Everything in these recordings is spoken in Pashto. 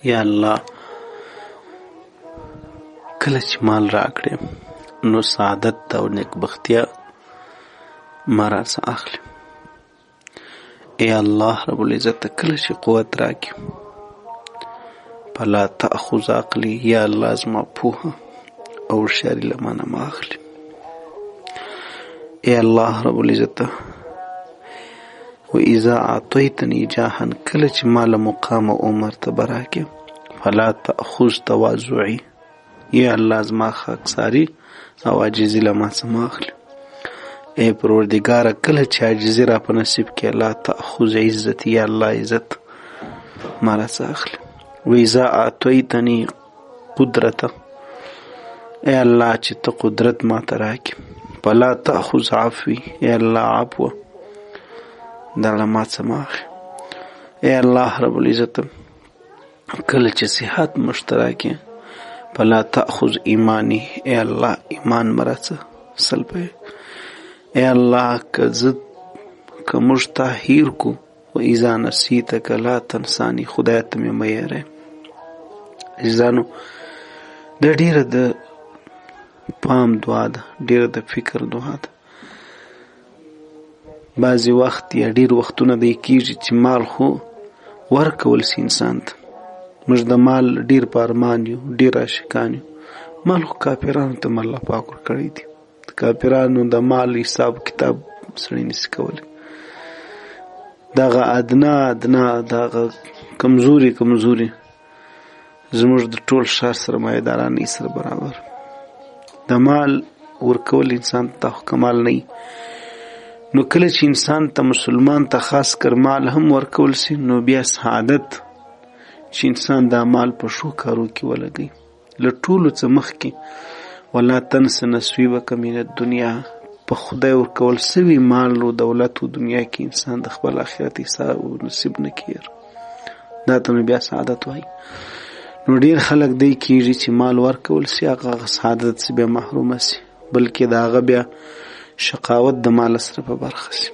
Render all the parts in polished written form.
یا الله کله چې مال راکړې نو سعادت او نیکبختیا ما راڅخه اخلي. ای الله رب العزت کله چې قوت راکړي فلا تأخذ عقلی، یا الله زما پوهه او هوښیاري له مانه مه اخلي. ای الله رب العزت و اذا اعطیتنی جاها، کله چې مال مقام او مرتبه راکړي فلا تأخذ تواضعی، یا الله زما خاکساری او عاجزي له ما څخه مه اخلي. ای پروردګاره کله چې عاجزي را په نصیب کې لا تأخذ عزتي، یا الله عزت ما راڅخه اخلي. و اذا اعطیتنی قدرته، ای الله چې ته قدرت ما ته راکړي فلا تأخذ عفوي، ای الله عفو دا له ما څخه مه اخلي. ای الله رب العزت کله چې صحت مشترکه فلا تأخذ ایمانی، ای الله ایمان مه راڅخه سلبوي. ای الله که موږ تا هیر کو و اذا نسیتک لا تنسانی، خدای ته مې مه هېروې. عزیزانو دا ډیره د پام دعا ده، ډیره د فکر دعا ده. بعضې وخت یا ډیر وختونه دی کېږي چې مال خو ورکول سي انسان ته، موږ د مال ډیر په ارمان یو، ډیر عاشقان یو. مال خو کافرانو ته الله پاک ورکړی دی. د کافرانو د مال حساب کتاب سړی نشي کولی. دغه ادنا دغه کمزوري زموږ د ټول ښار سرمایه‌دارانو سره برابر. د مال ورکول انسان ته کمال نه وي. نو کله چې انسان ته مسلمان ته خاص کر مال هم ورکول سي نو بیا سعادت چې انسان دا مال په ښو کارو کې ولګوي. له ټولو څه مخکې ولا تنس نصیبک من الدنیا، په خدای ورکول سوي مال او دولت او دنیا کې انسان د خپل آخرت حساب او نصیب نه کېږي. دا ته نو بیا سعادت وایي. نو ډیر خلک دی کېږي چې مال ورکول سي هغه سعادت سي بیا محرومه سي، بلکې د هغه بیا شقاوت د مال سره په برخه سي.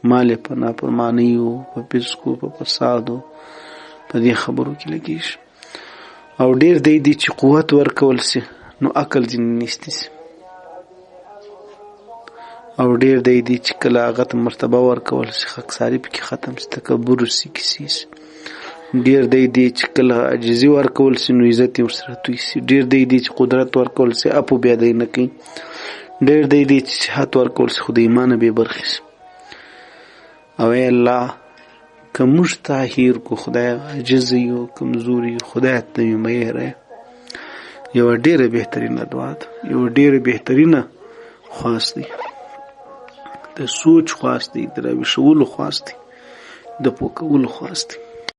مال یې په نافرمانیو، په فسقو، په فسادو په دې خبرو کې لګېږي. او ډیر دی چې قوت ورکول سي نو عقل ځینې نیستی سي. او ډیر دی چې کله هغه ته مرتبه ورکول سي خاکساري پکې ختم سي، تکبر سي، کیسې سي. ډیر دی چې کله عاجزي ورکول سي نو عزت یې ورسره توی سي. ډیر دی چې قدرت ورکول سي اپو بیا دی نه کوي. ډیر دی چې صحت ورکول سي خو د ایمانه بې برخې سي. او ای الله که موږ ته هیر کو خدای عاجز یو، کمزور یو، خدای ته مې مه هېروې. یوه ډیره بهترینه دعا ده، یوه ډیره بهترینه خواست دی، د سوچ خواست دی، د راویښولو خواست دی، د پوه کولو خواست دی.